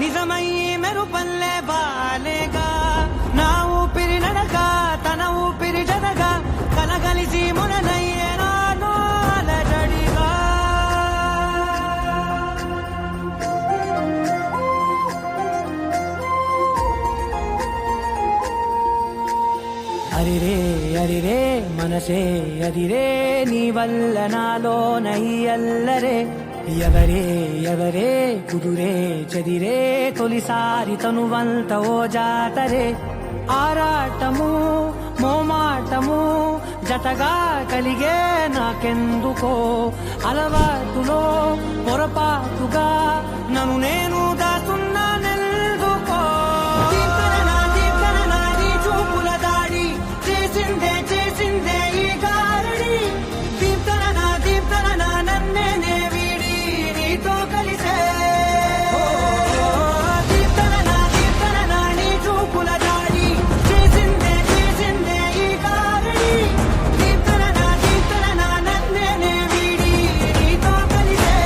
నిజమయ్యి మెరుపల్లే బాలేగా నా ఊపిరి నడక తన ఊపిరి జనగా కలగలిసి ముననయ్యే నాలో అలజడిగా అరిరే అరిరే మనసే అరిరే నీ వల్ల నాలో నయ్యల్లరే ఎవరే ఎవరే కుదురే చదిరే తొలిసారి తనువంత ఓ జాతరే ఆరాటము మోమాటము జతగా కలిగే నాకెందుకో అలవాటులో పొరపాటుగా నన్ను నేను దాస్తున్నానెందుకో నీ చూపుల దాడి చేసిందే చేసిందే ఈ గారడి దీప్తన నన్నే వీడి నీతో కలిసే దీప్తన నీ చూపుల దాడి చేసిందే చేసిందే ఈ గారడి దీప్తన నన్నే వీడి నీతో కలిసే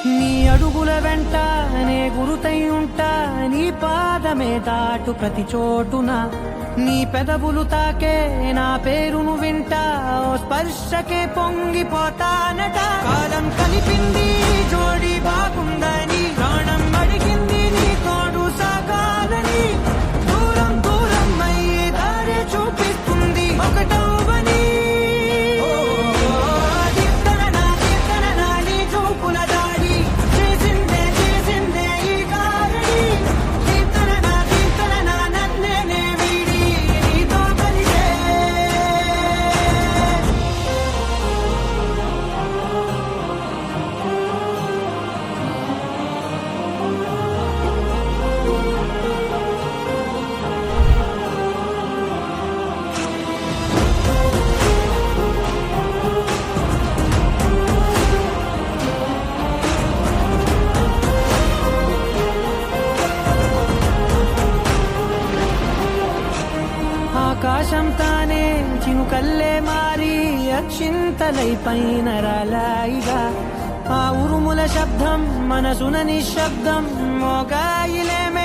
నీ అడుగుల వెంట నే గురుతై ఉంటా నీ పాదమే దాటు ప్రతి చోటున నీ పెదవులు తాకే నా పేరును వింటా ఓ స్పర్శకే పొంగిపోతానట కాలం కలిపింది జోడి బాగుందని ప్రాణం అడిగింది నీ తోడు సాగాలని దూరం దూరం అయ్యి దారి చూపిస్తుంది ఒకటవని నీ చూపుల దాడి చేసిందే చేసిందే ఈ గారడి దీప్తన నన్నే వీడి నీతో కలిసే ఆకాశం తానే చినుకల్లే మారి అక్షింతలై పైన రాలాయిగా ఆ ఉరుముల శబ్దం మనసున నిశ్శబ్దం మోగాయిలేమే